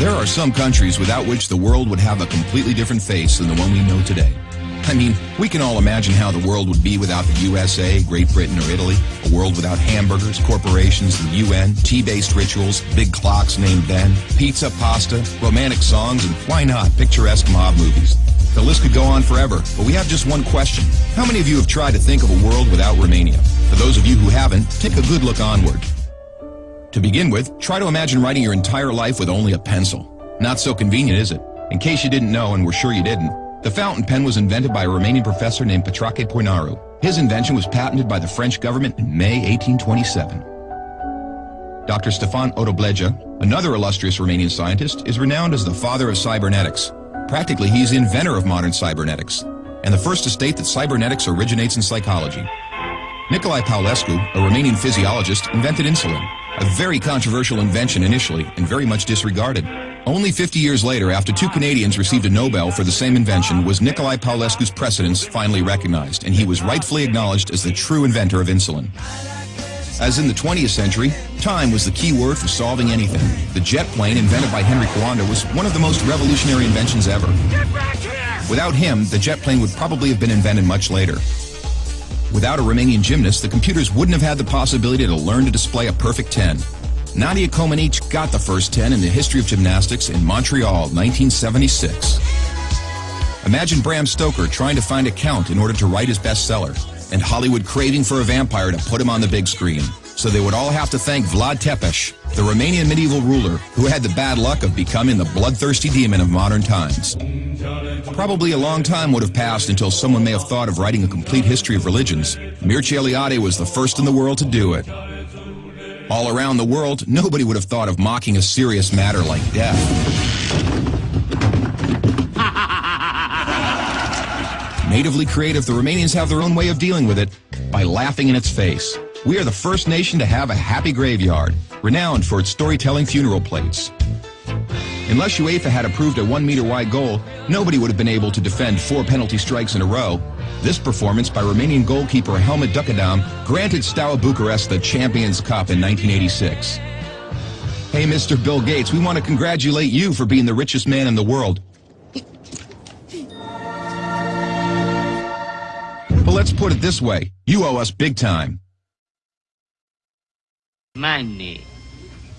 There are some countries without which the world would have a completely different face than the one we know today. I mean, we can all imagine how the world would be without the USA, Great Britain, or Italy. A world without hamburgers, corporations, the UN, tea-based rituals, big clocks named Ben, pizza, pasta, romantic songs, and why not, picturesque mob movies. The list could go on forever, but we have just one question. How many of you have tried to think of a world without Romania? For those of you who haven't, take a good look onward. To begin with, try to imagine writing your entire life with only a pencil. Not so convenient, is it? In case you didn't know, and we're sure you didn't, the fountain pen was invented by a Romanian professor named Petrache Poinaru. His invention was patented by the French government in May 1827. Dr. Stefan Odobleja, another illustrious Romanian scientist, is renowned as the father of cybernetics. Practically, he's the inventor of modern cybernetics, and the first to state that cybernetics originates in psychology. Nicolae Paulescu, a Romanian physiologist, invented insulin, a very controversial invention initially and very much disregarded. Only 50 years later, after two Canadians received a Nobel for the same invention, was Nicolae Paulescu's precedence finally recognized, and he was rightfully acknowledged as the true inventor of insulin. As in the 20th century, time was the key word for solving anything. The jet plane, invented by Henry Coanda, was one of the most revolutionary inventions ever. Without him, the jet plane would probably have been invented much later. Without a Romanian gymnast, the computers wouldn't have had the possibility to learn to display a perfect 10. Nadia Comaneci got the first 10 in the history of gymnastics in Montreal, 1976. Imagine Bram Stoker trying to find a count in order to write his bestseller, and Hollywood craving for a vampire to put him on the big screen. So they would all have to thank Vlad Tepes, the Romanian medieval ruler who had the bad luck of becoming the bloodthirsty demon of modern times. Probably a long time would have passed until someone may have thought of writing a complete history of religions. Mircea Eliade was the first in the world to do it. All around the world, nobody would have thought of mocking a serious matter like death. Natively creative, the Romanians have their own way of dealing with it, by laughing in its face. We are the first nation to have a happy graveyard, renowned for its storytelling funeral plates. Unless UEFA had approved a 1-meter-wide goal, nobody would have been able to defend 4 penalty strikes in a row. This performance by Romanian goalkeeper Helmut Ducadam granted Steaua Bucharest the Champions Cup in 1986. Hey, Mr. Bill Gates, we want to congratulate you for being the richest man in the world. But let's put it this way, you owe us big time. Money.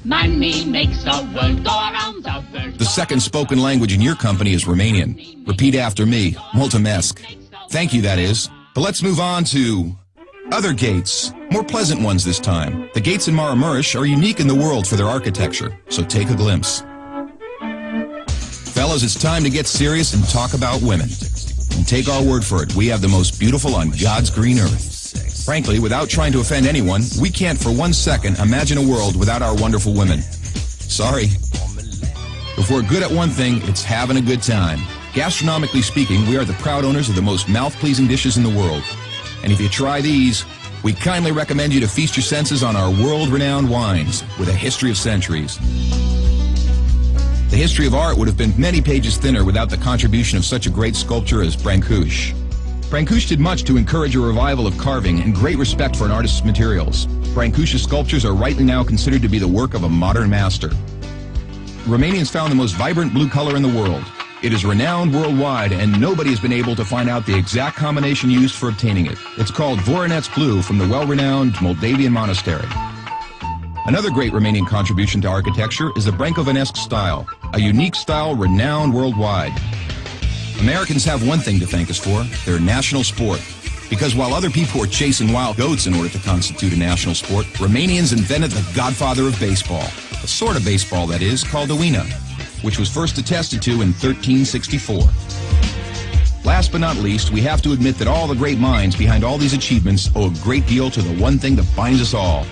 Money makes the world go around, the world. The second spoken language in your company is Romanian. Repeat after me, mulțumesc. Thank you, that is. But let's move on to other gates, more pleasant ones this time. The gates in Maramureș are unique in the world for their architecture, so take a glimpse. Fellas, it's time to get serious and talk about women. And take our word for it, we have the most beautiful on God's green earth. Frankly, without trying to offend anyone, we can't for 1 second imagine a world without our wonderful women. Sorry. If we're good at one thing, it's having a good time. Gastronomically speaking, we are the proud owners of the most mouth-pleasing dishes in the world. And if you try these, we kindly recommend you to feast your senses on our world-renowned wines with a history of centuries. The history of art would have been many pages thinner without the contribution of such a great sculptor as Brancusi. Brancusi did much to encourage a revival of carving and great respect for an artist's materials. Brancusi's sculptures are rightly now considered to be the work of a modern master. Romanians found the most vibrant blue color in the world. It is renowned worldwide, and nobody has been able to find out the exact combination used for obtaining it. It's called Voronezh blue from the well-renowned Moldavian monastery. Another great Romanian contribution to architecture is the Brancovanesque style, a unique style renowned worldwide. Americans have one thing to thank us for, their national sport. Because while other people were chasing wild goats in order to constitute a national sport, Romanians invented the godfather of baseball. A sort of baseball, that is, called the Uina, which was first attested to in 1364. Last but not least, we have to admit that all the great minds behind all these achievements owe a great deal to the one thing that binds us all.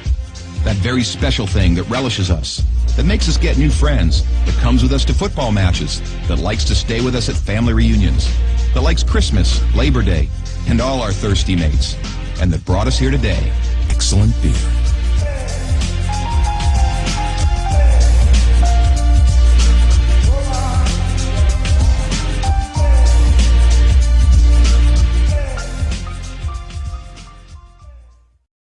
That very special thing that relishes us, that makes us get new friends, that comes with us to football matches, that likes to stay with us at family reunions, that likes Christmas, Labor Day, and all our thirsty mates, and that brought us here today, excellent beer.